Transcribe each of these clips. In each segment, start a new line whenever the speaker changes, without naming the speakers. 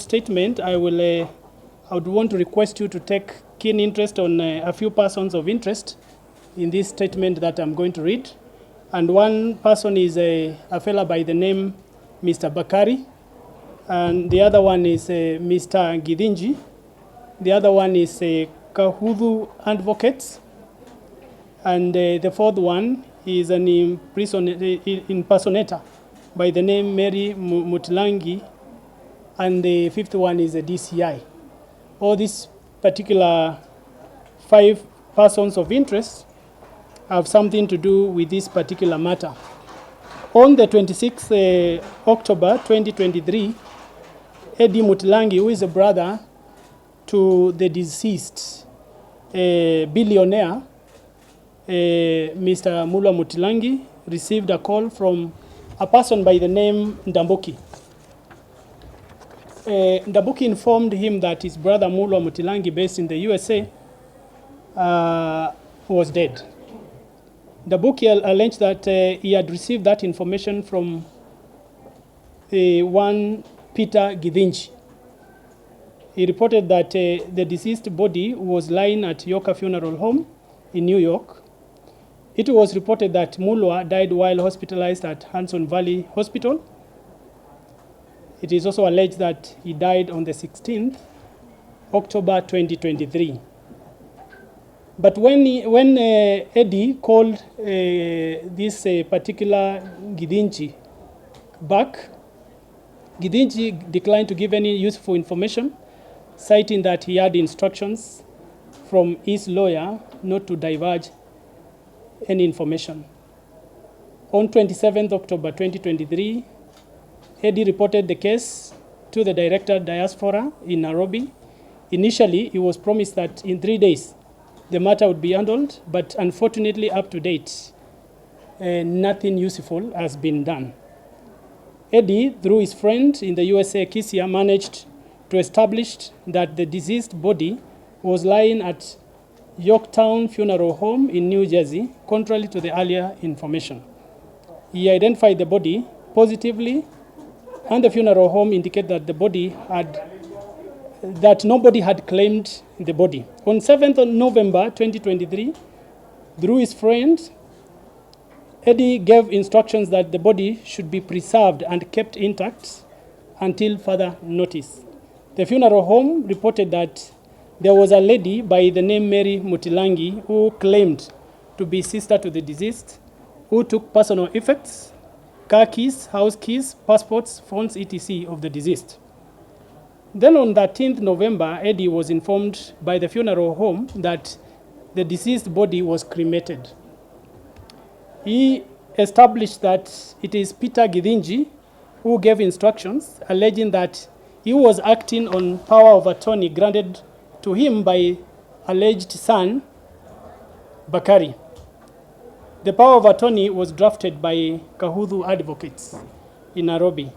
statement, I would want to request you to take keen interest on a few persons of interest in this statement that I'm going to read. And one person is a fellow by the name Mr. Bakari, and the other one is Mr. Gidinji. The other one is Kahudhu Advocates, and the fourth one is an impersonator by the name Mary Mutilangi, and the fifth one is a DCI. All these particular 5 persons of interest have something to do with this particular matter. On the 26th October 2023, Eddie Mutilangi, who is a brother to the deceased billionaire, Mr. Mulwa Mutilangi, received a call from a person by the name Ndambuki. Ndambuki informed him that his brother Mulwa Mutilangi, based in the USA, was dead. Ndambuki alleged that he had received that information from one Peter Gidinji. He reported that the deceased body was lying at Yoka Funeral Home in New York. It was reported that Mulwa died while hospitalized at Hudson Valley Hospital. It is also alleged that he died on the 16th October 2023. But when Eddie called this particular Gidinji back, Gidinji declined to give any useful information, citing that he had instructions from his lawyer not to divulge any information. On 27th October 2023, Eddie reported the case to the Director Diaspora in Nairobi. Initially, he was promised that in 3 days, the matter would be handled, but unfortunately, up to date, nothing useful has been done. Eddie, through his friend in the USA, Kisia, managed to establish that the deceased body was lying at Yorktown Funeral Home in New Jersey, contrary to the earlier information. He identified the body positively, and the funeral home indicated that the body that nobody had claimed the body. On 7th of November 2023, through his friend, Eddie gave instructions that the body should be preserved and kept intact until further notice. The funeral home reported that there was a lady by the name Mary Mutilangi who claimed to be sister to the deceased, who took personal effects, car keys, house keys, passports, phones, etc. of the deceased. Then on 13th November, Eddie was informed by the funeral home that the deceased body was cremated. He established that it is Peter Gidinji who gave instructions, alleging that he was acting on power of attorney granted to him by alleged son, Bakari. The power of attorney was drafted by Kahudhu Advocates in Nairobi.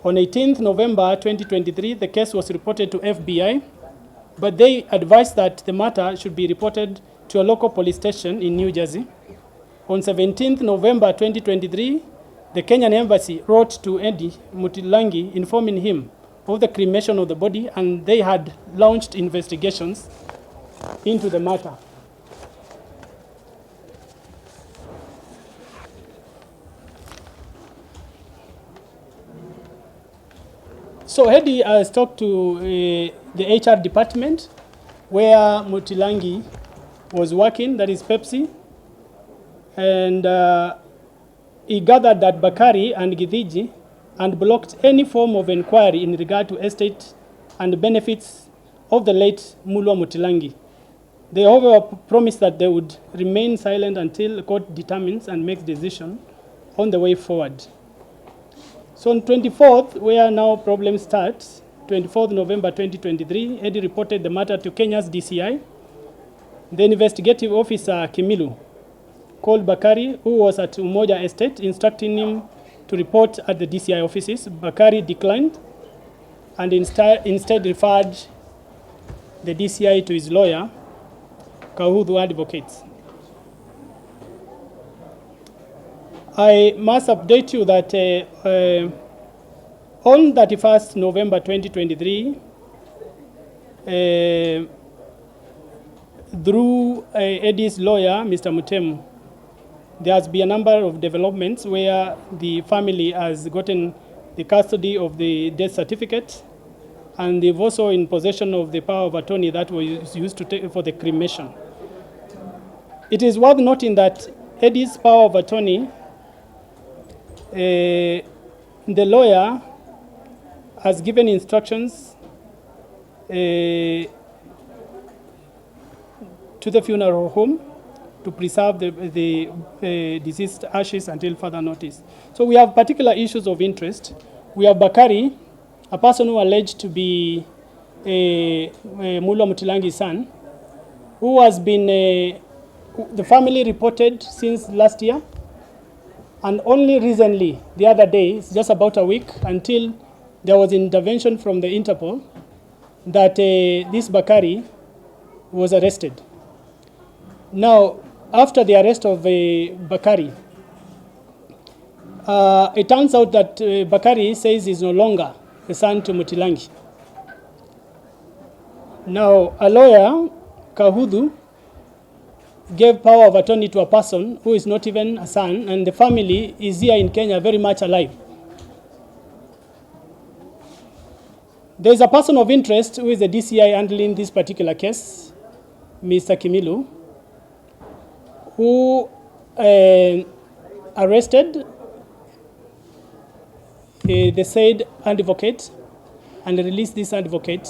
On 18th November 2023, the case was reported to FBI, but they advised that the matter should be reported to a local police station in New Jersey. On 17th November 2023, the Kenyan embassy wrote to Eddie Mutilangi informing him of the cremation of the body, and they had launched investigations into the matter. So Eddie has talked to the HR department where Mutilangi was working, that is Pepsi, and he gathered that Bakari and Gidinji and blocked any form of inquiry in regard to estate and benefits of the late Mulwa Mutilangi. They, however, promised that they would remain silent until the court determines and makes decision on the way forward. So on 24th, where now problems start, 24th November 2023, Eddie reported the matter to Kenya's DCI. The investigative officer, Kimilu, called Bakari, who was at Umoja Estate, instructing him to report at the DCI offices. Bakari declined and instead referred the DCI to his lawyer, Kahudhu Advocates. I must update you that On 31st November 2023, through Eddie's lawyer, Mr. Mutemu, there has been a number of developments where the family has gotten the custody of the death certificate, and they've also in possession of the power of attorney that was used to take for the cremation. It is worth noting that Eddie's power of attorney, the lawyer has given instructions to the funeral home to preserve the deceased ashes until further notice. So we have particular issues of interest. We have Bakari, a person who alleged to be Mulwa Mutilangi's son, who has been, the family reported since last year, and only recently, the other day, it's just about a week, until there was intervention from the Interpol, that this Bakari was arrested. Now, after the arrest of Bakari, it turns out that Bakari says he's no longer the son to Mutilangi. Now, a lawyer, Kahudhu, gave power of attorney to a person who is not even a son, and the family is here in Kenya very much alive. There is a person of interest who is the DCI handling this particular case, Mr. Kimilu, who arrested the said advocate and released this advocate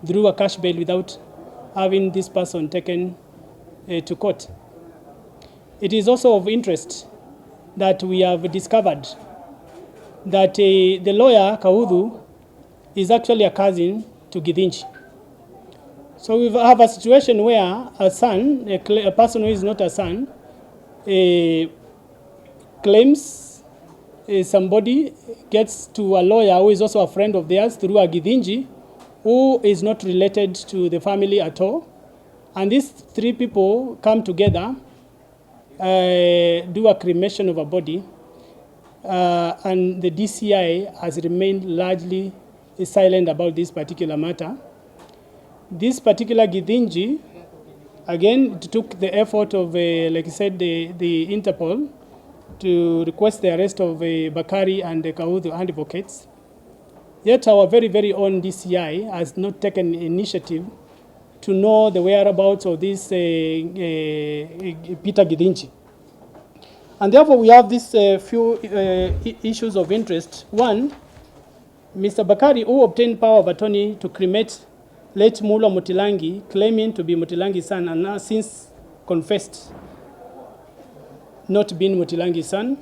through a cash bail without having this person taken to court. It is also of interest that we have discovered that the lawyer, Kahudhu, is actually a cousin to Githinji. So we have a situation where a son, a person who is not a son, claims somebody, gets to a lawyer who is also a friend of theirs through a Githinji, who is not related to the family at all. And these three people come together, do a cremation of a body, and the DCI has remained largely silent about this particular matter. This particular Githinji, again, it took the effort of, like I said, the Interpol to request the arrest of Bakari and the Kahudhu advocates. Yet our very, very own DCI has not taken initiative to know the whereabouts of this Peter Githinji. And therefore we have these few issues of interest. One, Mr. Bakari, who obtained power of attorney to cremate late Mulwa Mutilangi, claiming to be Mutilangi's son, and now since confessed not being Mutilangi's son.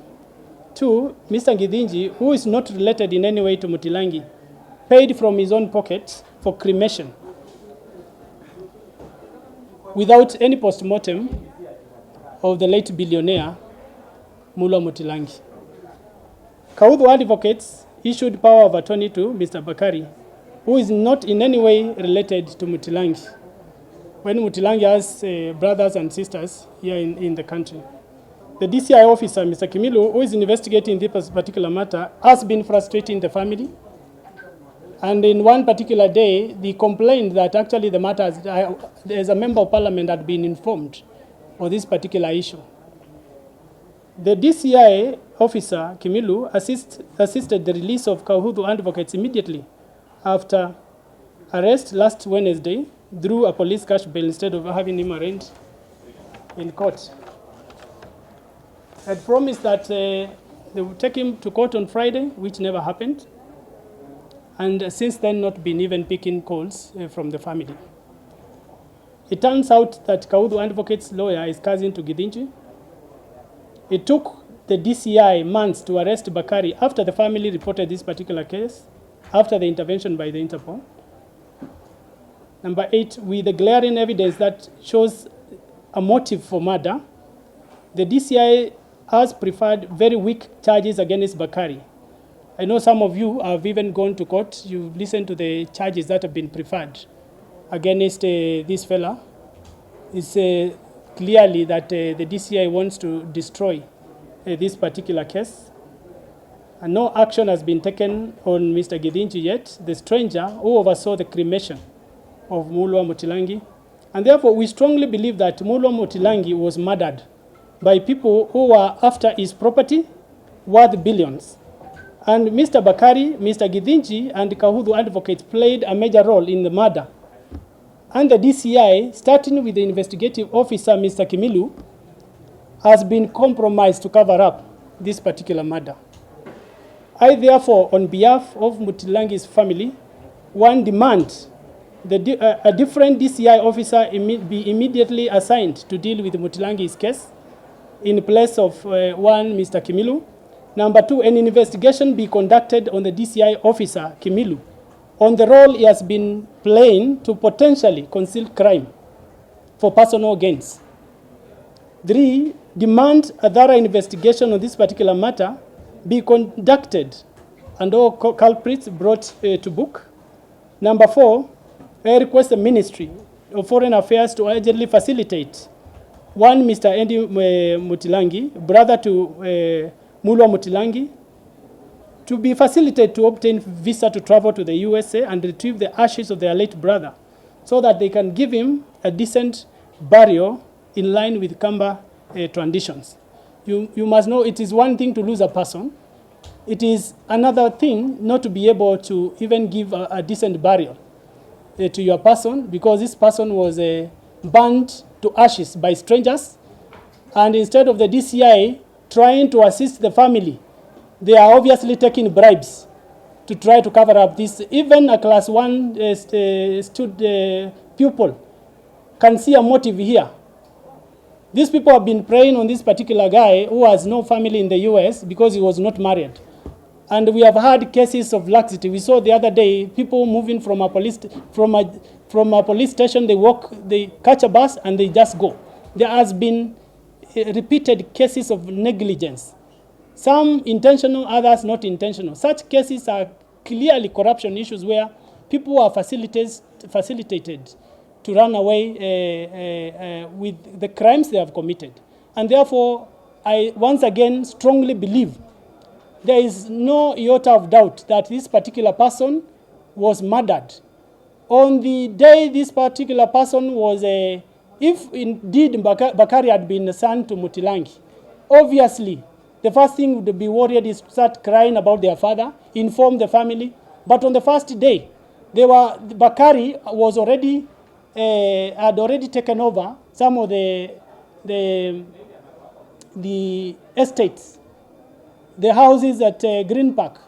Two, Mr. Githinji, who is not related in any way to Mutilangi, paid from his own pocket for cremation without any post-mortem of the late billionaire Mulwa Mutilangi. Kahudhu advocates issued power of attorney to Mr. Bakari, who is not in any way related to Mutilangi, when Mutilangi has brothers and sisters here in the country. The DCI officer, Mr. Kimilu, who is investigating this particular matter, has been frustrating the family. And in one particular day, they complained that actually the matter, there's a member of parliament that had been informed of this particular issue. The DCI officer, Kimilu, assisted the release of Kahudhu advocates immediately after arrest last Wednesday through a police cash bail instead of having him arraigned in court. Had promised that they would take him to court on Friday, which never happened, and since then not been even picking calls from the family. It turns out that Kahudhu advocate's lawyer is cousin to Githinji. It took the DCI months to arrest Bakari after the family reported this particular case, after the intervention by the Interpol. Number 8, with the glaring evidence that shows a motive for murder, the DCI has preferred very weak charges against Bakari. I know some of you have even gone to court. You've listened to the charges that have been preferred against this fella. It's clearly that the DCI wants to destroy this particular case. and no action has been taken on Mr. Githinji yet, the stranger who oversaw the cremation of Mulwa Mutilangi. And therefore, we strongly believe that Mulwa Mutilangi was murdered by people who were after his property worth billions. And Mr. Bakari, Mr. Githinji, and Kahudhu advocates played a major role in the murder. And the DCI, starting with the investigative officer, Mr. Kimilu, has been compromised to cover up this particular murder. I therefore, on behalf of Mutilangi's family, demand a different DCI officer be immediately assigned to deal with Mutilangi's case in place of one Mr. Kimilu. Number two, an investigation be conducted on the DCI officer, Kimilu, on the role he has been playing to potentially conceal crime for personal gains. Three, demand a thorough investigation on this particular matter be conducted and all culprits brought to book. Number four, I request the Ministry of Foreign Affairs to urgently facilitate one Mr. Andy Mutilangi, brother to Mulwa Mutilangi, to be facilitated to obtain visa to travel to the USA and retrieve the ashes of their late brother so that they can give him a decent burial in line with Kamba traditions. You must know it is one thing to lose a person. It is another thing not to be able to even give a decent burial to your person, because this person was burnt to ashes by strangers. And instead of the DCI trying to assist the family, they are obviously taking bribes to try to cover up this. Even a class 1 pupil can see a motive here. These people have been preying on this particular guy who has no family in the US because he was not married. And we have had cases of laxity. We saw the other day people moving from a police station, they catch a bus and they just go. There has been repeated cases of negligence. Some intentional, others not intentional. Such cases are clearly corruption issues where people are facilitated to run away with the crimes they have committed. And therefore, I once again strongly believe there is no iota of doubt that this particular person was murdered. On the day this particular person was, if indeed Bakari had been a son to Mutilangi, obviously the first thing would be worried is to start crying about their father, inform the family. But on the first day, Bakari was already, had already taken over some of the estates, the houses at Green Park.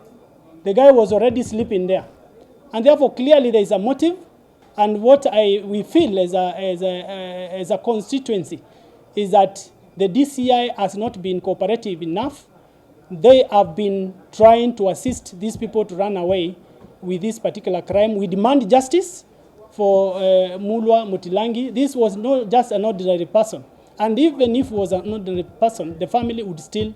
The guy was already sleeping there. And therefore, clearly there is a motive. And what we feel as a constituency is that the DCI has not been cooperative enough. They have been trying to assist these people to run away with this particular crime. We demand justice for Mulwa Mutilangi. This was not just an ordinary person. And even if it was an ordinary person, the family would still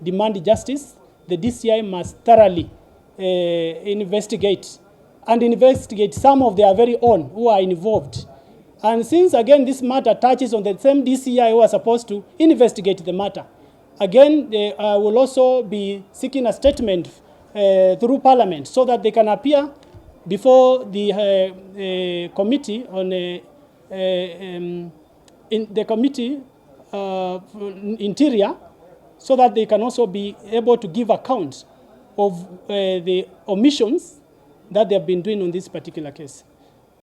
demand justice. The DCI must thoroughly investigate some of their very own who are involved. And since, again, this matter touches on the same DCI who are supposed to investigate the matter, again, they will also be seeking a statement through Parliament so that they can appear before the committee on in the committee interior, so that they can also be able to give account of the omissions that they have been doing on this particular case.